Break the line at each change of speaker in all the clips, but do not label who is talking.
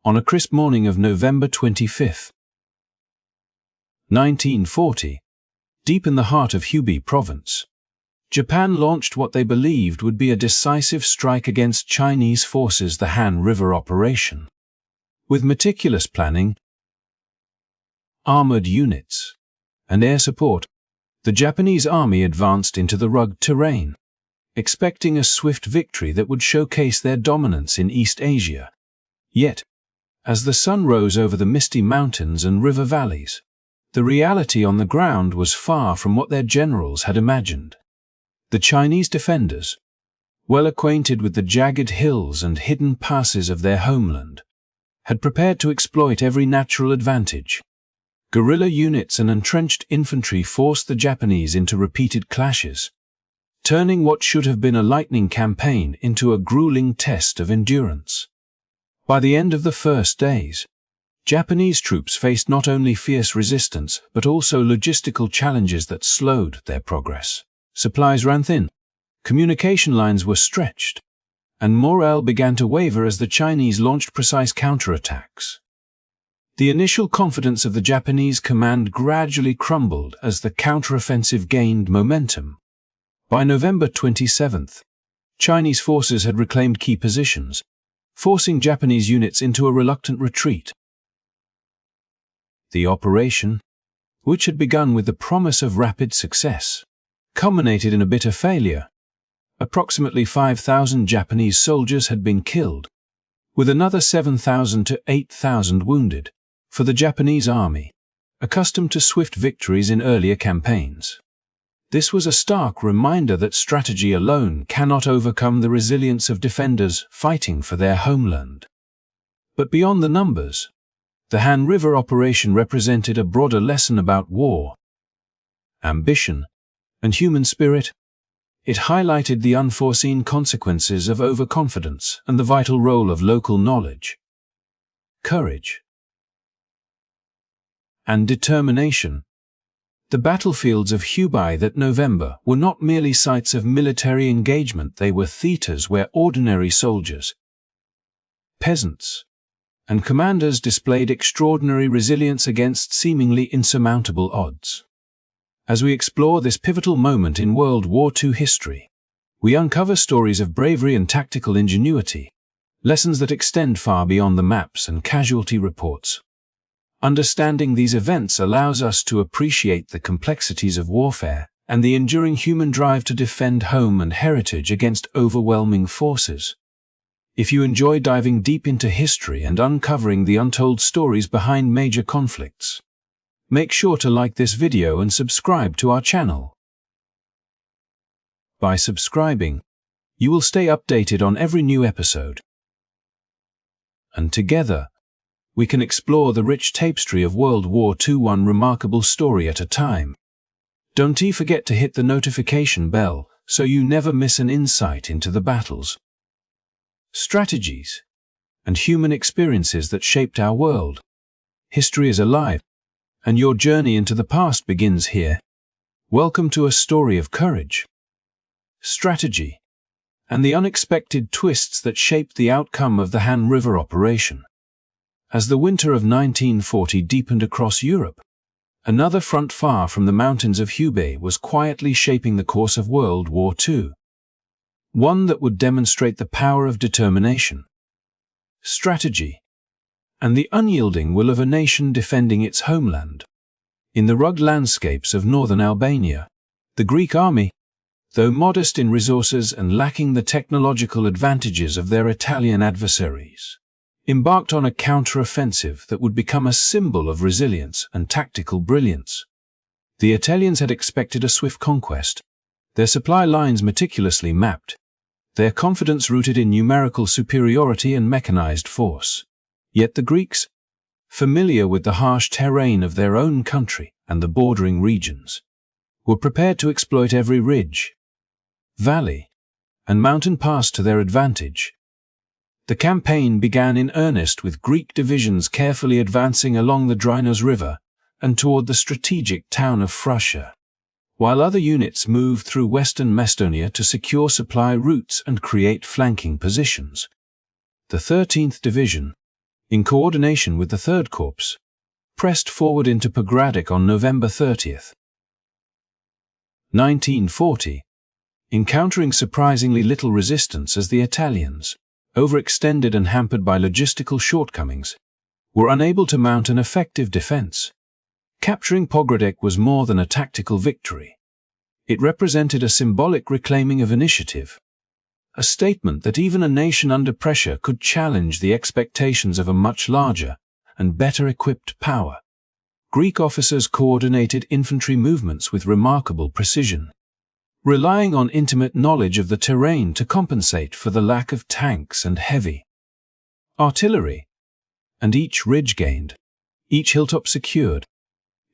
On a crisp morning of November 25, 1940, deep in the heart of Hubei province, Japan launched what they believed would be a decisive strike against Chinese forces, the Han River operation. With meticulous planning, armored units, and air support, the Japanese army advanced into the rugged terrain, expecting a swift victory that would showcase their dominance in East Asia. Yet, as the sun rose over the misty mountains and river valleys, the reality on the ground was far from what their generals had imagined. The Chinese defenders, well acquainted with the jagged hills and hidden passes of their homeland, had prepared to exploit every natural advantage. Guerrilla units and entrenched infantry forced the Japanese into repeated clashes, turning what should have been a lightning campaign into a grueling test of endurance. By the end of the first days, Japanese troops faced not only fierce resistance but also logistical challenges that slowed their progress. Supplies ran thin, communication lines were stretched, and morale began to waver as the Chinese launched precise counterattacks. The initial confidence of the Japanese command gradually crumbled as the counteroffensive gained momentum. By November 27, Chinese forces had reclaimed key positions, forcing Japanese units into a reluctant retreat. The operation, which had begun with the promise of rapid success, culminated in a bitter failure. Approximately 5,000 Japanese soldiers had been killed, with another 7,000 to 8,000 wounded. For the Japanese army, accustomed to swift victories in earlier campaigns, this was a stark reminder that strategy alone cannot overcome the resilience of defenders fighting for their homeland. But beyond the numbers, the Han River operation represented a broader lesson about war, ambition, and human spirit. It highlighted the unforeseen consequences of overconfidence and the vital role of local knowledge, courage, and determination. The battlefields of Hubei that November were not merely sites of military engagement, they were theaters where ordinary soldiers, peasants, and commanders displayed extraordinary resilience against seemingly insurmountable odds. As we explore this pivotal moment in World War II history, we uncover stories of bravery and tactical ingenuity, lessons that extend far beyond the maps and casualty reports. Understanding these events allows us to appreciate the complexities of warfare and the enduring human drive to defend home and heritage against overwhelming forces. If you enjoy diving deep into history and uncovering the untold stories behind major conflicts, make sure to like this video and subscribe to our channel. By subscribing, you will stay updated on every new episode. And together, we can explore the rich tapestry of World War II, one remarkable story at a time. Don't forget to hit the notification bell so you never miss an insight into the battles, strategies, and human experiences that shaped our world. History is alive, and your journey into the past begins here. Welcome to a story of courage, strategy, and the unexpected twists that shaped the outcome of the Han River operation. As the winter of 1940 deepened across Europe, another front far from the mountains of Hubei was quietly shaping the course of World War II. One that would demonstrate the power of determination, strategy, and the unyielding will of a nation defending its homeland. In the rugged landscapes of northern Albania, the Greek army, though modest in resources and lacking the technological advantages of their Italian adversaries, embarked on a counter-offensive that would become a symbol of resilience and tactical brilliance. The Italians had expected a swift conquest, their supply lines meticulously mapped, their confidence rooted in numerical superiority and mechanized force. Yet the Greeks, familiar with the harsh terrain of their own country and the bordering regions, were prepared to exploit every ridge, valley, and mountain pass to their advantage. The campaign began in earnest with Greek divisions carefully advancing along the Drynus River and toward the strategic town of Fruscia, while other units moved through western Macedonia to secure supply routes and create flanking positions. The 13th Division, in coordination with the 3rd Corps, pressed forward into Pogradec on November 30th. 1940, encountering surprisingly little resistance as the Italians, overextended and hampered by logistical shortcomings, were unable to mount an effective defense. Capturing Pogradec was more than a tactical victory. It represented a symbolic reclaiming of initiative, a statement that even a nation under pressure could challenge the expectations of a much larger and better equipped power. Greek officers coordinated infantry movements with remarkable precision, relying on intimate knowledge of the terrain to compensate for the lack of tanks and heavy artillery. And each ridge gained, each hilltop secured,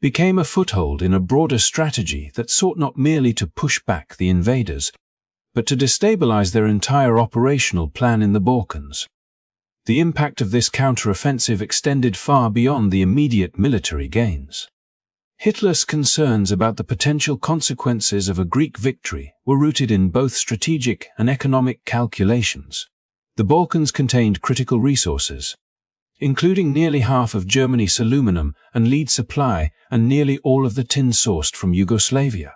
became a foothold in a broader strategy that sought not merely to push back the invaders, but to destabilize their entire operational plan in the Balkans. The impact of this counteroffensive extended far beyond the immediate military gains. Hitler's concerns about the potential consequences of a Greek victory were rooted in both strategic and economic calculations. The Balkans contained critical resources, including nearly half of Germany's aluminum and lead supply and nearly all of the tin sourced from Yugoslavia.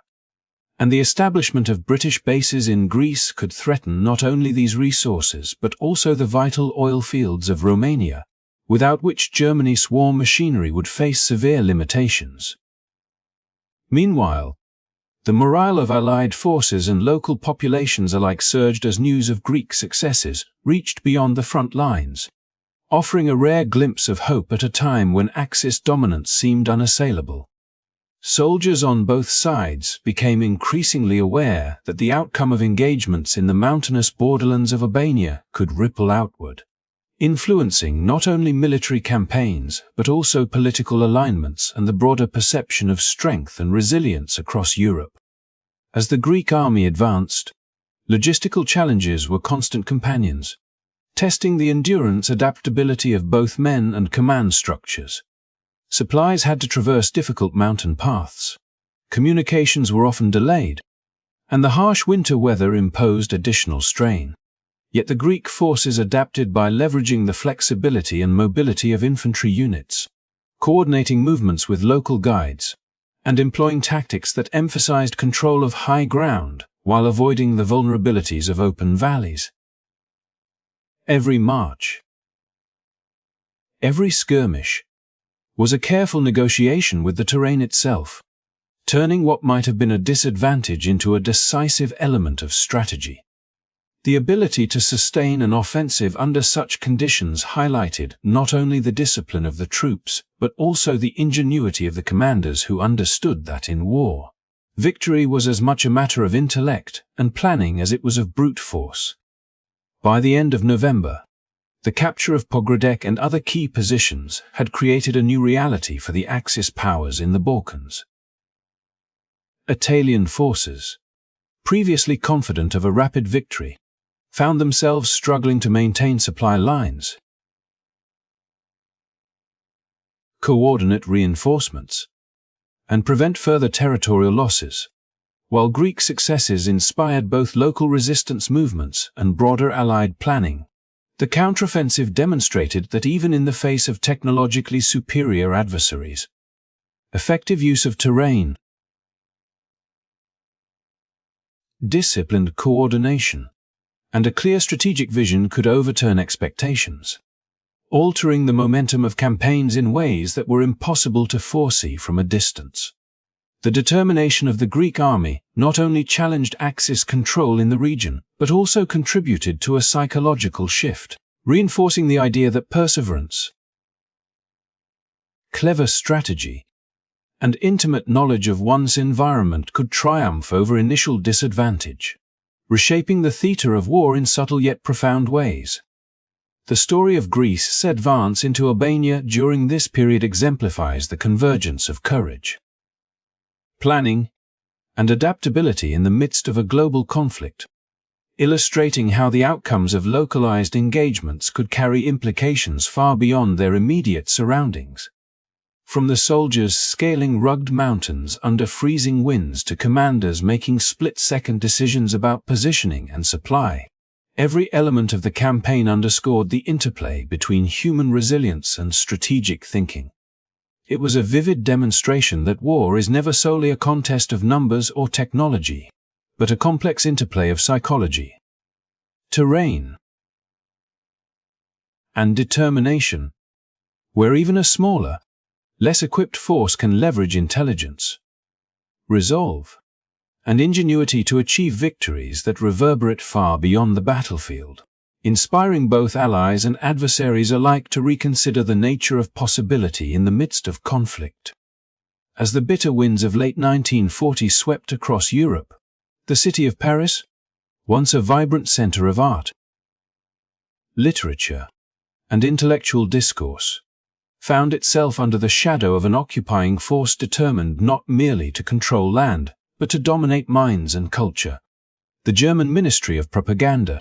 And the establishment of British bases in Greece could threaten not only these resources but also the vital oil fields of Romania, without which Germany's war machinery would face severe limitations. Meanwhile, the morale of Allied forces and local populations alike surged as news of Greek successes reached beyond the front lines, offering a rare glimpse of hope at a time when Axis dominance seemed unassailable. Soldiers on both sides became increasingly aware that the outcome of engagements in the mountainous borderlands of Albania could ripple outward, influencing not only military campaigns but also political alignments and the broader perception of strength and resilience across Europe. As the Greek army advanced, logistical challenges were constant companions, testing the endurance and adaptability of both men and command structures. Supplies had to traverse difficult mountain paths, communications were often delayed, and the harsh winter weather imposed additional strain. Yet the Greek forces adapted by leveraging the flexibility and mobility of infantry units, coordinating movements with local guides, and employing tactics that emphasized control of high ground while avoiding the vulnerabilities of open valleys. Every march, every skirmish, was a careful negotiation with the terrain itself, turning what might have been a disadvantage into a decisive element of strategy. The ability to sustain an offensive under such conditions highlighted not only the discipline of the troops, but also the ingenuity of the commanders who understood that in war, victory was as much a matter of intellect and planning as it was of brute force. By the end of November, the capture of Pogradec and other key positions had created a new reality for the Axis powers in the Balkans. Italian forces, previously confident of a rapid victory, found themselves struggling to maintain supply lines, coordinate reinforcements, and prevent further territorial losses, while Greek successes inspired both local resistance movements and broader Allied planning. The counteroffensive demonstrated that even in the face of technologically superior adversaries, effective use of terrain, disciplined coordination, and a clear strategic vision could overturn expectations, altering the momentum of campaigns in ways that were impossible to foresee from a distance. The determination of the Greek army not only challenged Axis control in the region, but also contributed to a psychological shift, reinforcing the idea that perseverance, clever strategy, and intimate knowledge of one's environment could triumph over initial disadvantage, reshaping the theater of war in subtle yet profound ways. The story of Greece's advance into Albania during this period exemplifies the convergence of courage, planning, and adaptability in the midst of a global conflict, illustrating how the outcomes of localized engagements could carry implications far beyond their immediate surroundings. From the soldiers scaling rugged mountains under freezing winds to commanders making split-second decisions about positioning and supply, Every element of the campaign underscored the interplay between human resilience and strategic thinking. It was a vivid demonstration that war is never solely a contest of numbers or technology, but a complex interplay of psychology, terrain, and determination, where even a smaller, less equipped force can leverage intelligence, resolve, and ingenuity to achieve victories that reverberate far beyond the battlefield, inspiring both allies and adversaries alike to reconsider the nature of possibility in the midst of conflict. As the bitter winds of late 1940s swept across Europe, the city of Paris, once a vibrant center of art, literature, and intellectual discourse, found itself under the shadow of an occupying force determined not merely to control land, but to dominate minds and culture. The German Ministry of Propaganda,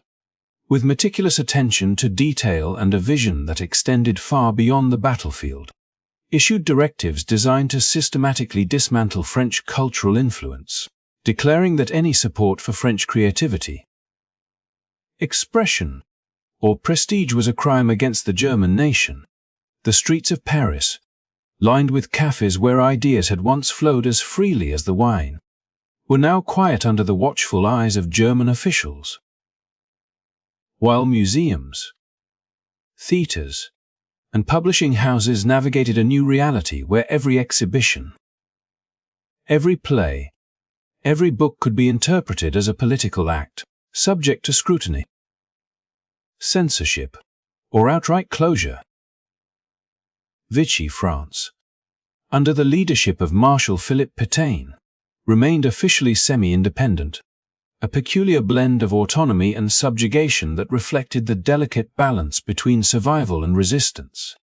with meticulous attention to detail and a vision that extended far beyond the battlefield, issued directives designed to systematically dismantle French cultural influence, declaring that any support for French creativity, expression, or prestige was a crime against the German nation. The streets of Paris, lined with cafes where ideas had once flowed as freely as the wine, were now quiet under the watchful eyes of German officials. While museums, theaters, and publishing houses navigated a new reality where every exhibition, every play, every book could be interpreted as a political act, subject to scrutiny, censorship, or outright closure. Vichy France, under the leadership of Marshal Philippe Pétain, remained officially semi-independent, a peculiar blend of autonomy and subjugation that reflected the delicate balance between survival and resistance.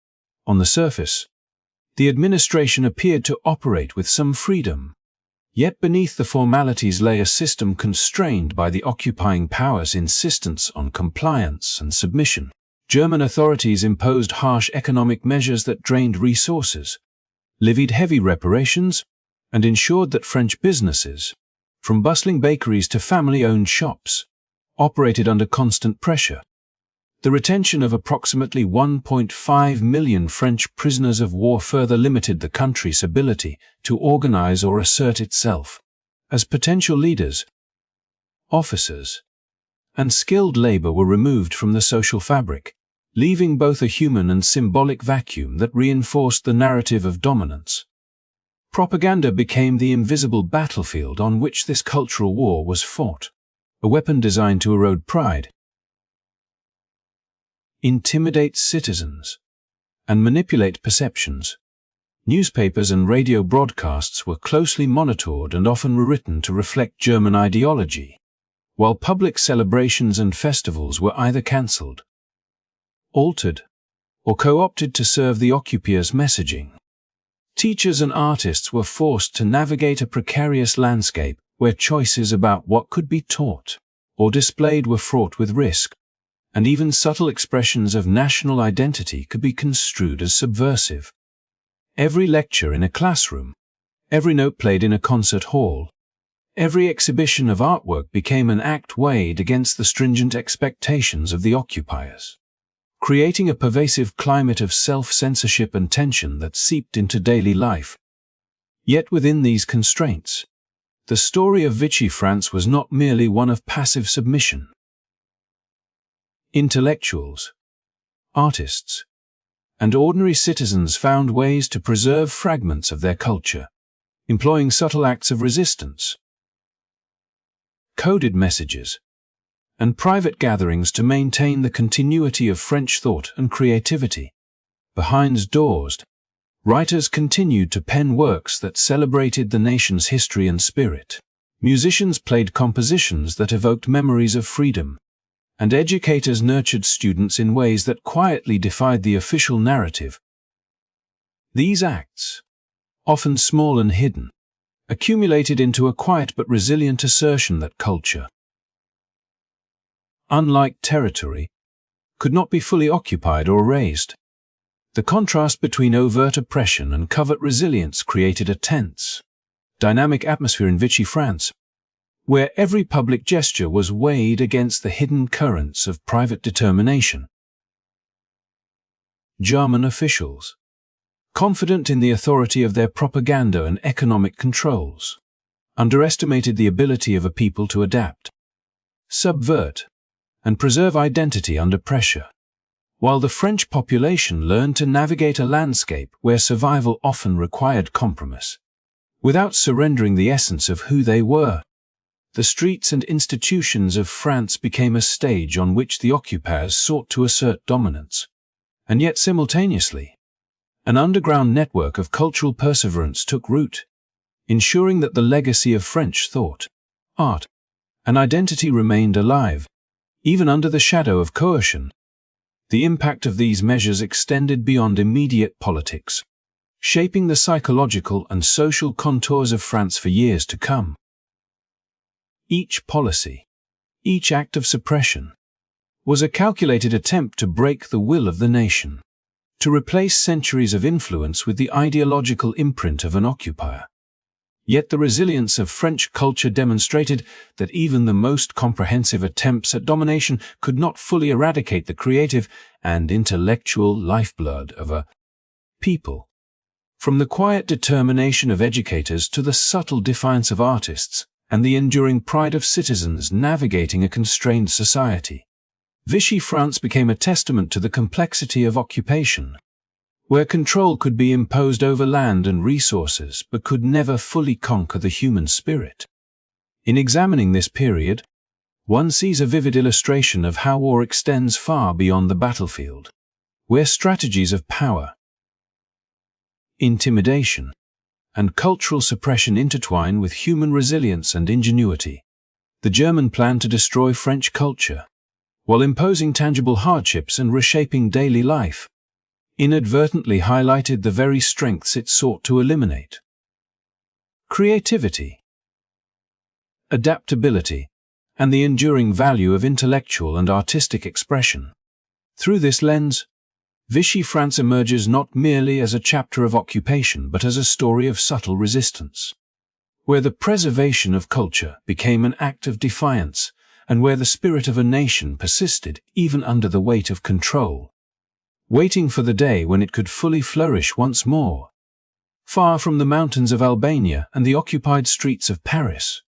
On the surface, the administration appeared to operate with some freedom, yet beneath the formalities lay a system constrained by the occupying powers' insistence on compliance and submission. German authorities imposed harsh economic measures that drained resources, levied heavy reparations, and ensured that French businesses, from bustling bakeries to family-owned shops, operated under constant pressure. The retention of approximately 1.5 million French prisoners of war further limited the country's ability to organize or assert itself as potential leaders. Officers and skilled labor were removed from the social fabric, leaving both a human and symbolic vacuum that reinforced the narrative of dominance. Propaganda became the invisible battlefield on which this cultural war was fought, a weapon designed to erode pride, intimidate citizens, and manipulate perceptions. Newspapers and radio broadcasts were closely monitored and often rewritten to reflect German ideology, while public celebrations and festivals were either cancelled, altered, or co-opted to serve the occupiers' messaging. Teachers and artists were forced to navigate a precarious landscape where choices about what could be taught or displayed were fraught with risk, and even subtle expressions of national identity could be construed as subversive. Every lecture in a classroom, every note played in a concert hall, every exhibition of artwork became an act weighed against the stringent expectations of the occupiers, creating a pervasive climate of self-censorship and tension that seeped into daily life. Yet within these constraints, the story of Vichy France was not merely one of passive submission. Intellectuals, artists, and ordinary citizens found ways to preserve fragments of their culture, employing subtle acts of resistance, coded messages, and private gatherings to maintain the continuity of French thought and creativity. Behind doors, writers continued to pen works that celebrated the nation's history and spirit. Musicians played compositions that evoked memories of freedom, and educators nurtured students in ways that quietly defied the official narrative. These acts, often small and hidden, accumulated into a quiet but resilient assertion that culture, unlike territory, could not be fully occupied or raised. The contrast between overt oppression and covert resilience created a tense, dynamic atmosphere in Vichy France, where every public gesture was weighed against the hidden currents of private determination. German officials, confident in the authority of their propaganda and economic controls, underestimated the ability of a people to adapt, subvert, and preserve identity under pressure, while the French population learned to navigate a landscape where survival often required compromise, without surrendering the essence of who they were. The streets and institutions of France became a stage on which the occupiers sought to assert dominance, and yet simultaneously, an underground network of cultural perseverance took root, ensuring that the legacy of French thought, art, and identity remained alive, even under the shadow of coercion. The impact of these measures extended beyond immediate politics, shaping the psychological and social contours of France for years to come. Each policy, each act of suppression, was a calculated attempt to break the will of the nation, to replace centuries of influence with the ideological imprint of an occupier. Yet the resilience of French culture demonstrated that even the most comprehensive attempts at domination could not fully eradicate the creative and intellectual lifeblood of a people. From the quiet determination of educators to the subtle defiance of artists and the enduring pride of citizens navigating a constrained society, Vichy France became a testament to the complexity of occupation, where control could be imposed over land and resources but could never fully conquer the human spirit. In examining this period, one sees a vivid illustration of how war extends far beyond the battlefield, where strategies of power, intimidation, and cultural suppression intertwine with human resilience and ingenuity. The German plan to destroy French culture, while imposing tangible hardships and reshaping daily life, inadvertently highlighted the very strengths it sought to eliminate. Creativity, adaptability, and the enduring value of intellectual and artistic expression. Through this lens, Vichy France emerges not merely as a chapter of occupation but as a story of subtle resistance, where the preservation of culture became an act of defiance and where the spirit of a nation persisted even under the weight of control, waiting for the day when it could fully flourish once more. Far from the mountains of Albania and the occupied streets of Paris,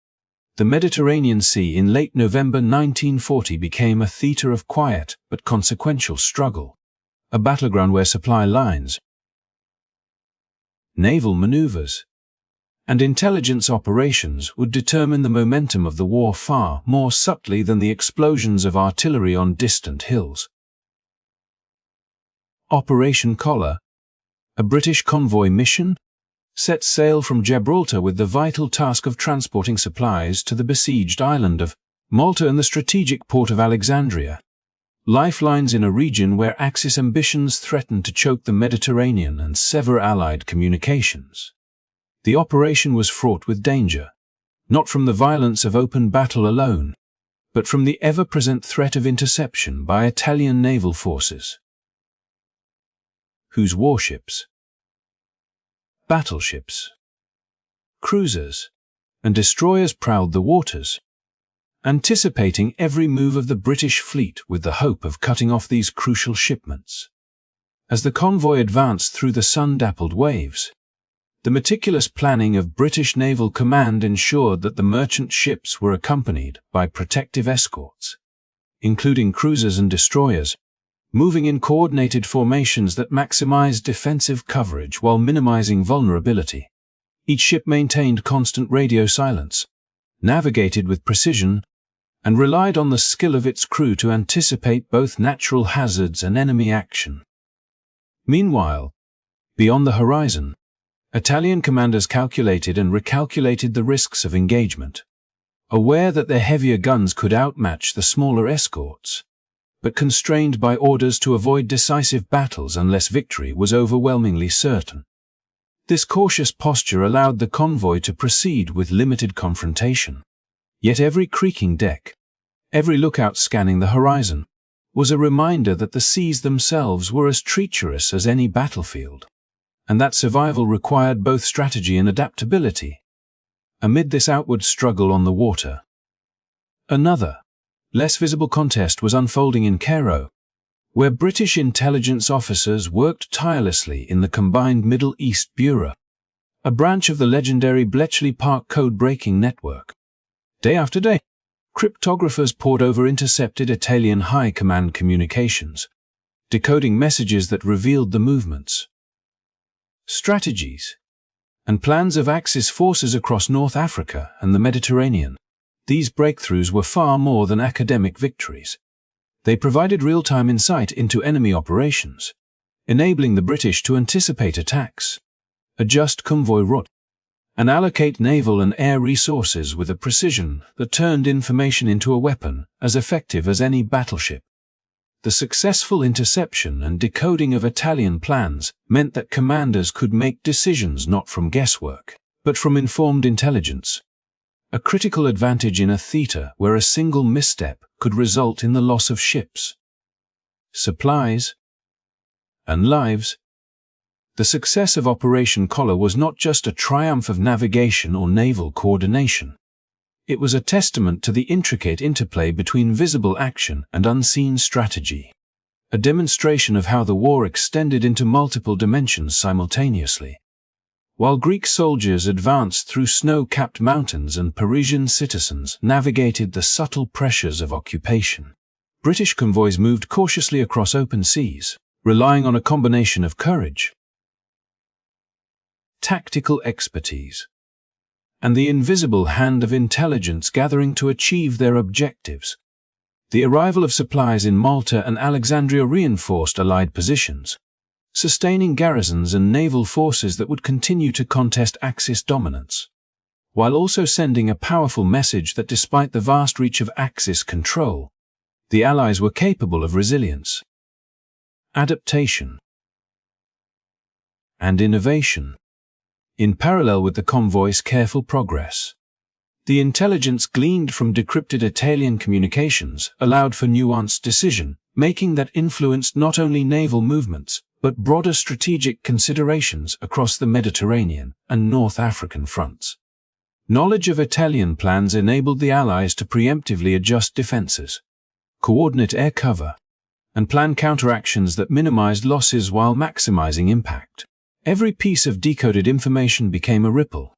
the Mediterranean Sea in late November 1940 became a theater of quiet but consequential struggle, a battleground where supply lines, naval maneuvers, and intelligence operations would determine the momentum of the war far more subtly than the explosions of artillery on distant hills. Operation Collar, a British convoy mission, set sail from Gibraltar with the vital task of transporting supplies to the besieged island of Malta and the strategic port of Alexandria, lifelines in a region where Axis ambitions threatened to choke the Mediterranean and sever Allied communications. The operation was fraught with danger, not from the violence of open battle alone, but from the ever-present threat of interception by Italian naval forces, whose warships, battleships, cruisers, and destroyers prowled the waters, anticipating every move of the British fleet with the hope of cutting off these crucial shipments. As the convoy advanced through the sun-dappled waves, the meticulous planning of British Naval Command ensured that the merchant ships were accompanied by protective escorts, including cruisers and destroyers, moving in coordinated formations that maximized defensive coverage while minimizing vulnerability. Each ship maintained constant radio silence, navigated with precision, and relied on the skill of its crew to anticipate both natural hazards and enemy action. Meanwhile, beyond the horizon, Italian commanders calculated and recalculated the risks of engagement, aware that their heavier guns could outmatch the smaller escorts, but constrained by orders to avoid decisive battles unless victory was overwhelmingly certain. This cautious posture allowed the convoy to proceed with limited confrontation. Yet every creaking deck, every lookout scanning the horizon, was a reminder that the seas themselves were as treacherous as any battlefield, and that survival required both strategy and adaptability. Amid this outward struggle on the water, Another, less visible contest was unfolding in Cairo, where British intelligence officers worked tirelessly in the Combined Middle East Bureau, a branch of the legendary Bletchley Park code-breaking network. Day after day, cryptographers pored over intercepted Italian high command communications, decoding messages that revealed the movements, strategies, and plans of Axis forces across North Africa and the Mediterranean. These breakthroughs were far more than academic victories. They provided real-time insight into enemy operations, enabling the British to anticipate attacks, adjust convoy route, and allocate naval and air resources with a precision that turned information into a weapon as effective as any battleship. The successful interception and decoding of Italian plans meant that commanders could make decisions not from guesswork, but from informed intelligence, a critical advantage in a theater where a single misstep could result in the loss of ships, supplies, and lives. The success of Operation Collar was not just a triumph of navigation or naval coordination. It was a testament to the intricate interplay between visible action and unseen strategy, a demonstration of how the war extended into multiple dimensions simultaneously. While Greek soldiers advanced through snow-capped mountains and Parisian citizens navigated the subtle pressures of occupation, British convoys moved cautiously across open seas, relying on a combination of courage, tactical expertise, and the invisible hand of intelligence gathering to achieve their objectives. The arrival of supplies in Malta and Alexandria reinforced Allied positions, sustaining garrisons and naval forces that would continue to contest Axis dominance, while also sending a powerful message that despite the vast reach of Axis control, the Allies were capable of resilience, adaptation, and innovation. In parallel with the convoy's careful progress, the intelligence gleaned from decrypted Italian communications allowed for nuanced decision-making that influenced not only naval movements, but broader strategic considerations across the Mediterranean and North African fronts. Knowledge of Italian plans enabled the Allies to preemptively adjust defenses, coordinate air cover, and plan counteractions that minimized losses while maximizing impact. Every piece of decoded information became a ripple,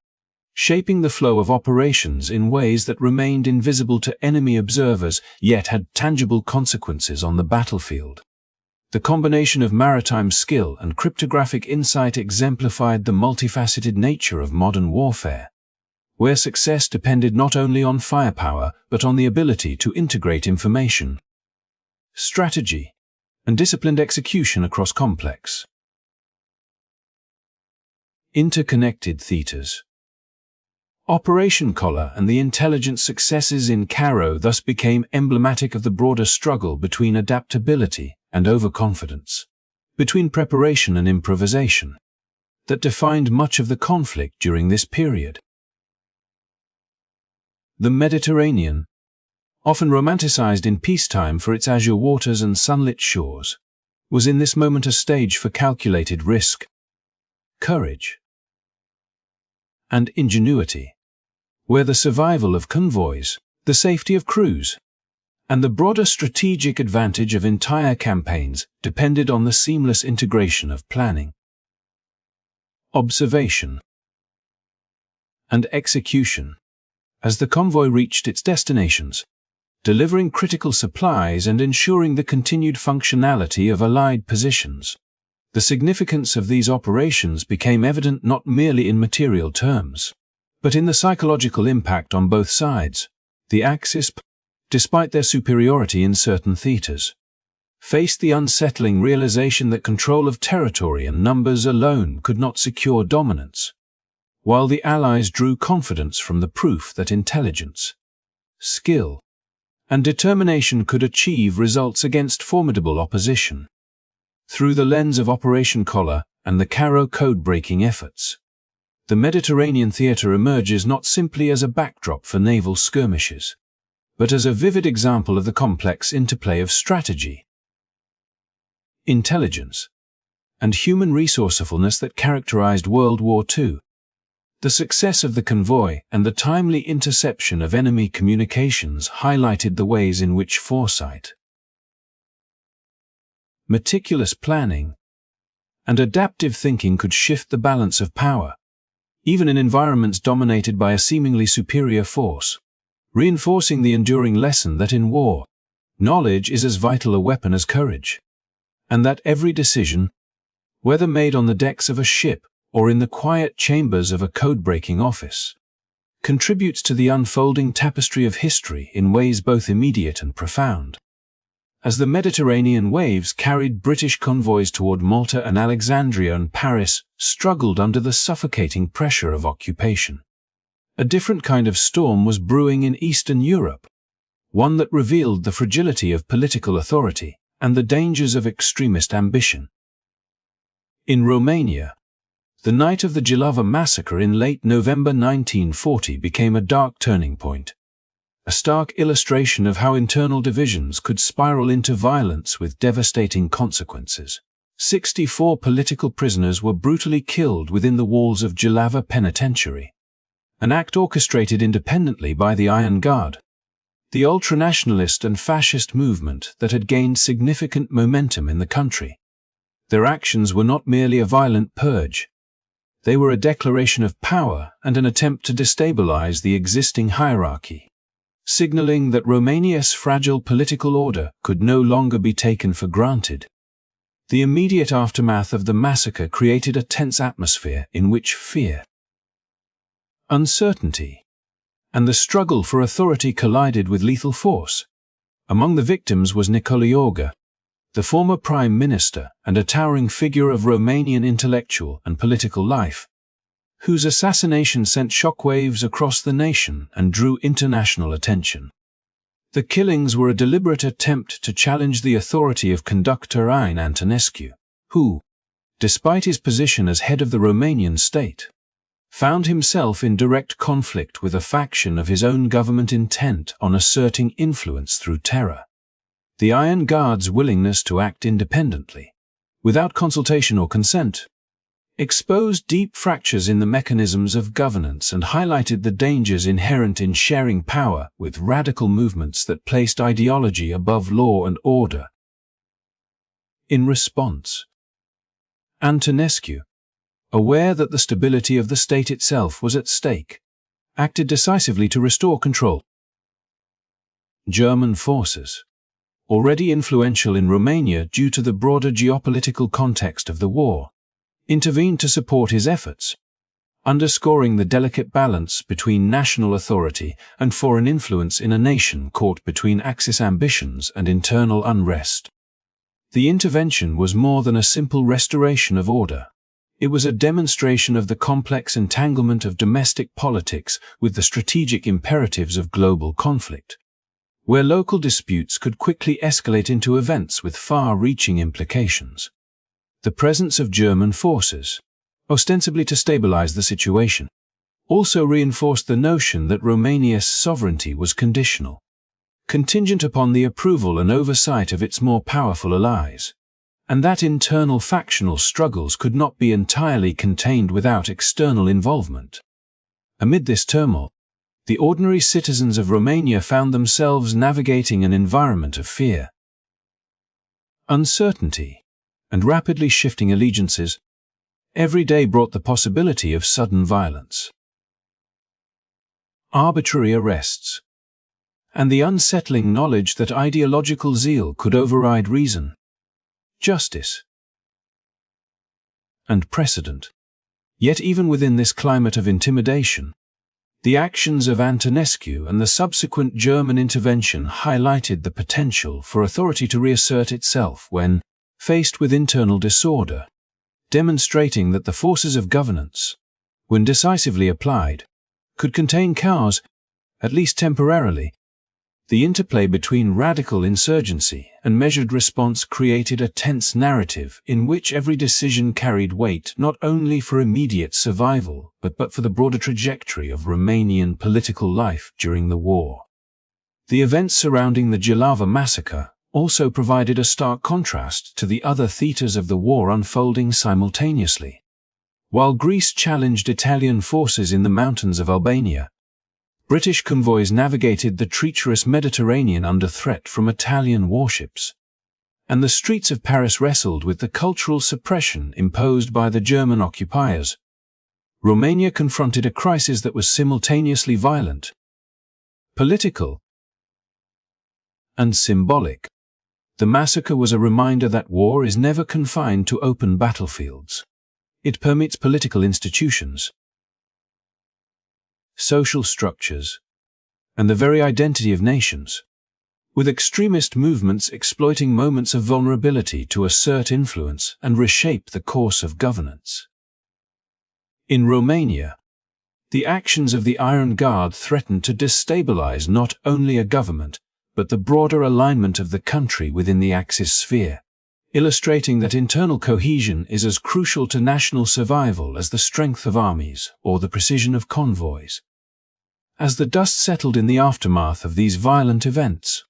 shaping the flow of operations in ways that remained invisible to enemy observers yet had tangible consequences on the battlefield. The combination of maritime skill and cryptographic insight exemplified the multifaceted nature of modern warfare, where success depended not only on firepower but on the ability to integrate information, strategy, and disciplined execution across complex, interconnected theaters. Operation Collar and the intelligence successes in Cairo thus became emblematic of the broader struggle between adaptability and overconfidence, between preparation and improvisation, that defined much of the conflict during this period. The Mediterranean, often romanticized in peacetime for its azure waters and sunlit shores, was in this moment a stage for calculated risk, courage, and ingenuity, where the survival of convoys, the safety of crews, and the broader strategic advantage of entire campaigns depended on the seamless integration of planning, observation, and execution. As the convoy reached its destinations, delivering critical supplies and ensuring the continued functionality of Allied positions, the significance of these operations became evident not merely in material terms, but in the psychological impact on both sides. The Axis, despite their superiority in certain theaters, faced the unsettling realization that control of territory and numbers alone could not secure dominance, while the Allies drew confidence from the proof that intelligence, skill, and determination could achieve results against formidable opposition. Through the lens of Operation Collar and the Cairo code-breaking efforts, the Mediterranean theater emerges not simply as a backdrop for naval skirmishes, but as a vivid example of the complex interplay of strategy, intelligence, and human resourcefulness that characterized World War II. The success of the convoy and the timely interception of enemy communications highlighted the ways in which foresight, meticulous planning, and adaptive thinking could shift the balance of power, even in environments dominated by a seemingly superior force, reinforcing the enduring lesson that in war, knowledge is as vital a weapon as courage, and that every decision, whether made on the decks of a ship or in the quiet chambers of a code-breaking office, contributes to the unfolding tapestry of history in ways both immediate and profound. As the Mediterranean waves carried British convoys toward Malta and Alexandria, and Paris struggled under the suffocating pressure of occupation, a different kind of storm was brewing in Eastern Europe, one that revealed the fragility of political authority and the dangers of extremist ambition. In Romania, the night of the Jilava massacre in late November 1940 became a dark turning point, a stark illustration of how internal divisions could spiral into violence with devastating consequences. 64 political prisoners were brutally killed within the walls of Jilava Penitentiary, an act orchestrated independently by the Iron Guard, the ultranationalist and fascist movement that had gained significant momentum in the country. Their actions were not merely a violent purge. They were a declaration of power and an attempt to destabilize the existing hierarchy, signaling that Romania's fragile political order could no longer be taken for granted. The immediate aftermath of the massacre created a tense atmosphere in which fear, uncertainty, and the struggle for authority collided with lethal force. Among the victims was Nicolae Iorga, the former prime minister and a towering figure of Romanian intellectual and political life, whose assassination sent shockwaves across the nation and drew international attention. The killings were a deliberate attempt to challenge the authority of conductor Ion Antonescu, who, despite his position as head of the Romanian state, found himself in direct conflict with a faction of his own government intent on asserting influence through terror. The Iron Guard's willingness to act independently, without consultation or consent, exposed deep fractures in the mechanisms of governance and highlighted the dangers inherent in sharing power with radical movements that placed ideology above law and order. In response, Antonescu, aware that the stability of the state itself was at stake, acted decisively to restore control. German forces, already influential in Romania due to the broader geopolitical context of the war, intervened to support his efforts, underscoring the delicate balance between national authority and foreign influence in a nation caught between Axis ambitions and internal unrest. The intervention was more than a simple restoration of order. It was a demonstration of the complex entanglement of domestic politics with the strategic imperatives of global conflict, where local disputes could quickly escalate into events with far-reaching implications. The presence of German forces, ostensibly to stabilize the situation, also reinforced the notion that Romania's sovereignty was conditional, contingent upon the approval and oversight of its more powerful allies, and that internal factional struggles could not be entirely contained without external involvement. Amid this turmoil, the ordinary citizens of Romania found themselves navigating an environment of fear, uncertainty, and rapidly shifting allegiances. Every day brought the possibility of sudden violence, arbitrary arrests, and the unsettling knowledge that ideological zeal could override reason, justice, and precedent. Yet even within this climate of intimidation, the actions of Antonescu and the subsequent German intervention highlighted the potential for authority to reassert itself when faced with internal disorder, demonstrating that the forces of governance, when decisively applied, could contain chaos, at least temporarily. The interplay between radical insurgency and measured response created a tense narrative in which every decision carried weight not only for immediate survival but for the broader trajectory of Romanian political life during the war. The events surrounding the Jilava massacre also provided a stark contrast to the other theaters of the war unfolding simultaneously. While Greece challenged Italian forces in the mountains of Albania, British convoys navigated the treacherous Mediterranean under threat from Italian warships, and the streets of Paris wrestled with the cultural suppression imposed by the German occupiers. Romania confronted a crisis that was simultaneously violent, political, and symbolic. The massacre was a reminder that war is never confined to open battlefields. It permeates political institutions, social structures, and the very identity of nations, with extremist movements exploiting moments of vulnerability to assert influence and reshape the course of governance. In Romania, the actions of the Iron Guard threatened to destabilize not only a government, but the broader alignment of the country within the Axis sphere, illustrating that internal cohesion is as crucial to national survival as the strength of armies or the precision of convoys. As the dust settled in the aftermath of these violent events,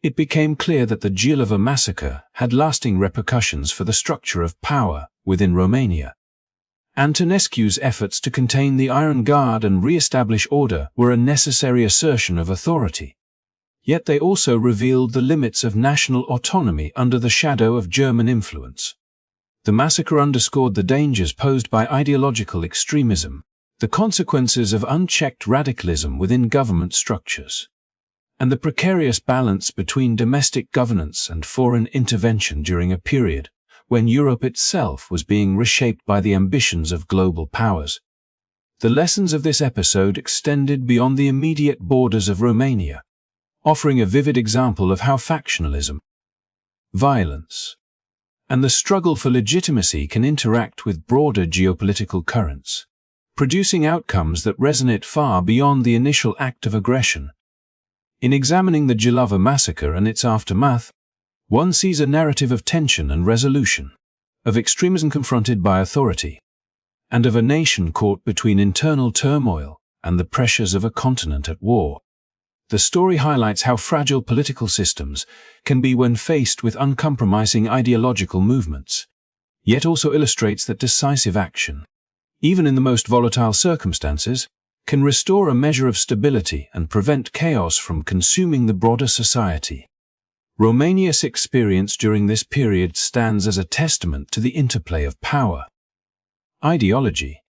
it became clear that the Gilova massacre had lasting repercussions for the structure of power within Romania. Antonescu's efforts to contain the Iron Guard and re-establish order were a necessary assertion of authority. Yet they also revealed the limits of national autonomy under the shadow of German influence. The massacre underscored the dangers posed by ideological extremism, the consequences of unchecked radicalism within government structures, and the precarious balance between domestic governance and foreign intervention during a period when Europe itself was being reshaped by the ambitions of global powers. The lessons of this episode extended beyond the immediate borders of Romania, offering a vivid example of how factionalism, violence, and the struggle for legitimacy can interact with broader geopolitical currents, producing outcomes that resonate far beyond the initial act of aggression. In examining the Gilova massacre and its aftermath, one sees a narrative of tension and resolution, of extremism confronted by authority, and of a nation caught between internal turmoil and the pressures of a continent at war. The story highlights how fragile political systems can be when faced with uncompromising ideological movements, yet also illustrates that decisive action, even in the most volatile circumstances, can restore a measure of stability and prevent chaos from consuming the broader society. Romania's experience during this period stands as a testament to the interplay of power, ideology,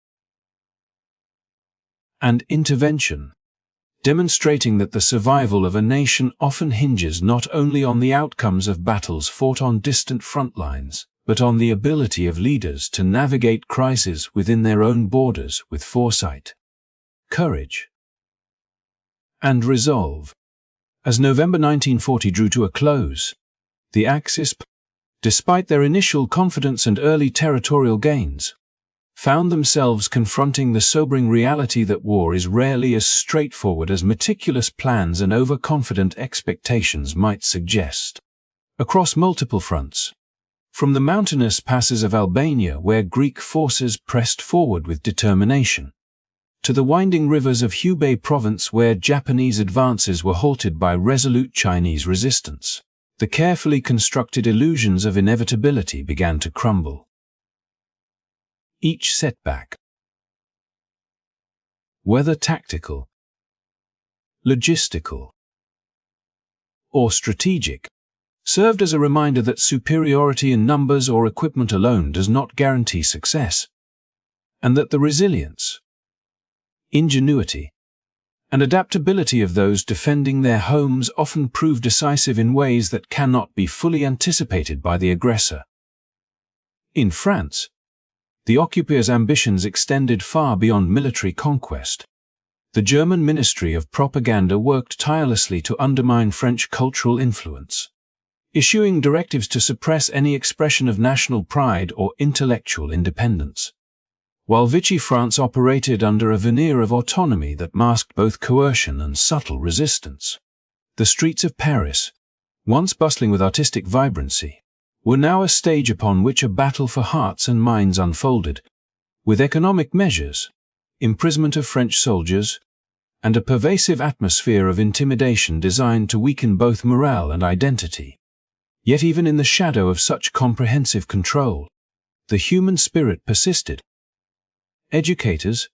and intervention, demonstrating that the survival of a nation often hinges not only on the outcomes of battles fought on distant front lines, but on the ability of leaders to navigate crises within their own borders with foresight, courage, and resolve. As November 1940 drew to a close, the Axis, despite their initial confidence and early territorial gains, found themselves confronting the sobering reality that war is rarely as straightforward as meticulous plans and overconfident expectations might suggest. Across multiple fronts, from the mountainous passes of Albania where Greek forces pressed forward with determination, to the winding rivers of Hubei province where Japanese advances were halted by resolute Chinese resistance, the carefully constructed illusions of inevitability began to crumble. Each setback, whether tactical, logistical, or strategic, served as a reminder that superiority in numbers or equipment alone does not guarantee success, and that the resilience, ingenuity, and adaptability of those defending their homes often prove decisive in ways that cannot be fully anticipated by the aggressor. In France, the occupiers' ambitions extended far beyond military conquest. The German Ministry of Propaganda worked tirelessly to undermine French cultural influence, issuing directives to suppress any expression of national pride or intellectual independence. While Vichy France operated under a veneer of autonomy that masked both coercion and subtle resistance, the streets of Paris, once bustling with artistic vibrancy, were now a stage upon which a battle for hearts and minds unfolded, with economic measures, imprisonment of French soldiers, and a pervasive atmosphere of intimidation designed to weaken both morale and identity. Yet even in the shadow of such comprehensive control, the human spirit persisted. educators,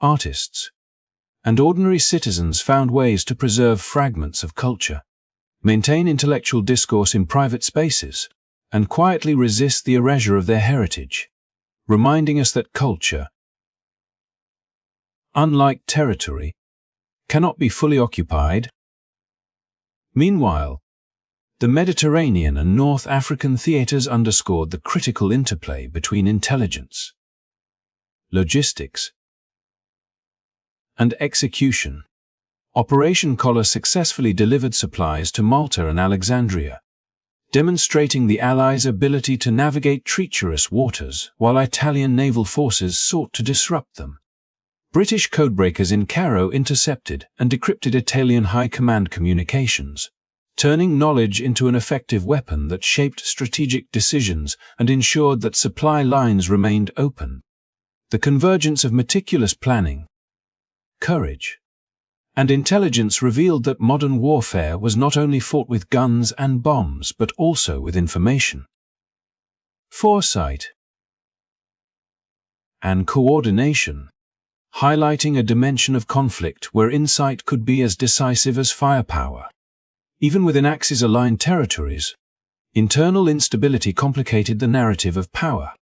artists, and ordinary citizens found ways to preserve fragments of culture, maintain intellectual discourse in private spaces, and quietly resist the erasure of their heritage, reminding us that culture, unlike territory, cannot be fully occupied. Meanwhile, the Mediterranean and North African theaters underscored the critical interplay between intelligence, logistics, and execution. Operation Collar successfully delivered supplies to Malta and Alexandria, demonstrating the Allies' ability to navigate treacherous waters while Italian naval forces sought to disrupt them. British codebreakers in Cairo intercepted and decrypted Italian high command communications, turning knowledge into an effective weapon that shaped strategic decisions and ensured that supply lines remained open. The convergence of meticulous planning, courage, and intelligence revealed that modern warfare was not only fought with guns and bombs but also with information, foresight, and coordination, highlighting a dimension of conflict where insight could be as decisive as firepower. Even within Axis-aligned territories, internal instability complicated the narrative of power.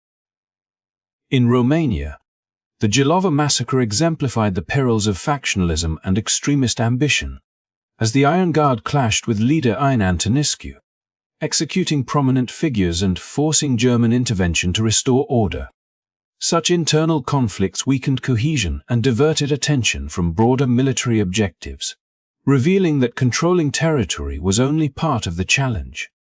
In Romania, the Gilova massacre exemplified the perils of factionalism and extremist ambition, as the Iron Guard clashed with leader Ion Antonescu, executing prominent figures and forcing German intervention to restore order. Such internal conflicts weakened cohesion and diverted attention from broader military objectives, revealing that controlling territory was only part of the challenge.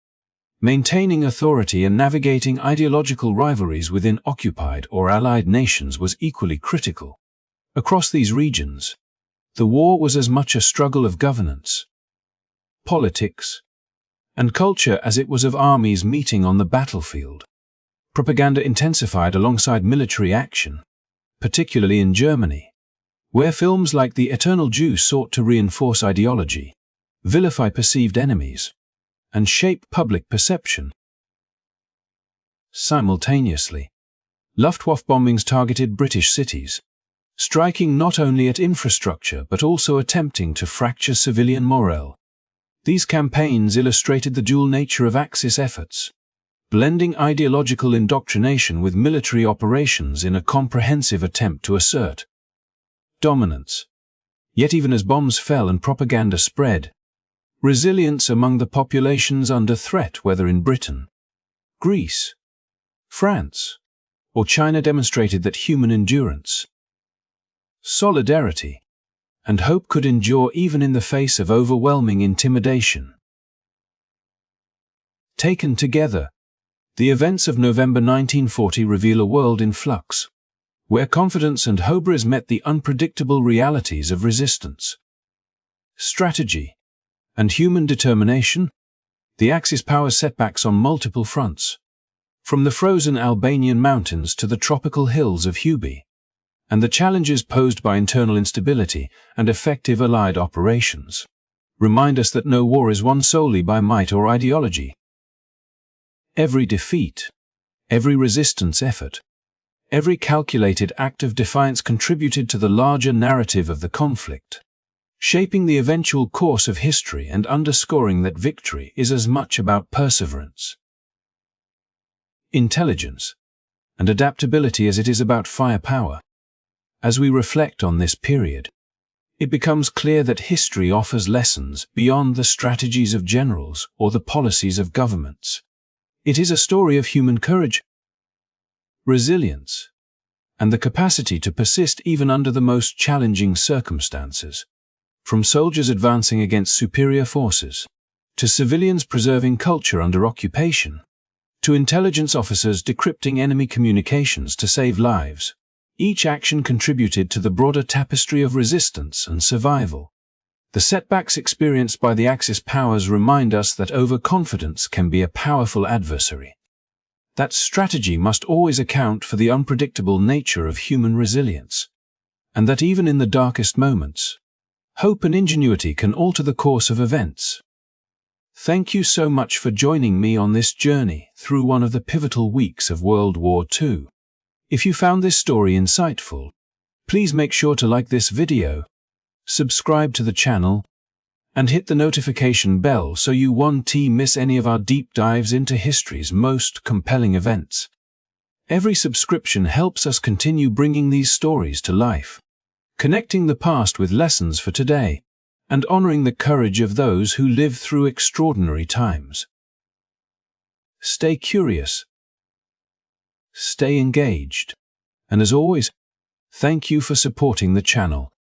Maintaining authority and navigating ideological rivalries within occupied or allied nations was equally critical. Across these regions, the war was as much a struggle of governance, politics, and culture as it was of armies meeting on the battlefield. Propaganda intensified alongside military action, particularly in Germany, where films like The Eternal Jew sought to reinforce ideology, vilify perceived enemies, and shape public perception. Simultaneously, Luftwaffe bombings targeted British cities, striking not only at infrastructure but also attempting to fracture civilian morale. These campaigns illustrated the dual nature of Axis efforts, blending ideological indoctrination with military operations in a comprehensive attempt to assert dominance. Yet even as bombs fell and propaganda spread, resilience among the populations under threat, whether in Britain, Greece, France, or China, demonstrated that human endurance, solidarity, and hope could endure even in the face of overwhelming intimidation. Taken together, the events of November 1940 reveal a world in flux, where confidence and hubris met the unpredictable realities of resistance, strategy, and human determination. The Axis powers setbacks on multiple fronts, from the frozen Albanian mountains to the tropical hills of Hubei, and the challenges posed by internal instability and effective allied operations remind us that no war is won solely by might or ideology. Every defeat, every resistance effort, every calculated act of defiance contributed to the larger narrative of the conflict, shaping the eventual course of history and underscoring that victory is as much about perseverance, intelligence, and adaptability as it is about firepower. As we reflect on this period, it becomes clear that history offers lessons beyond the strategies of generals or the policies of governments. It is a story of human courage, resilience, and the capacity to persist even under the most challenging circumstances. From soldiers advancing against superior forces, to civilians preserving culture under occupation, to intelligence officers decrypting enemy communications to save lives, each action contributed to the broader tapestry of resistance and survival. The setbacks experienced by the Axis powers remind us that overconfidence can be a powerful adversary, that strategy must always account for the unpredictable nature of human resilience, and that even in the darkest moments, hope and ingenuity can alter the course of events. Thank you so much for joining me on this journey through one of the pivotal weeks of World War II. If you found this story insightful, please make sure to like this video, subscribe to the channel, and hit the notification bell so you won't miss any of our deep dives into history's most compelling events. Every subscription helps us continue bringing these stories to life, connecting the past with lessons for today, and honoring the courage of those who live through extraordinary times. Stay curious, stay engaged, and as always, thank you for supporting the channel.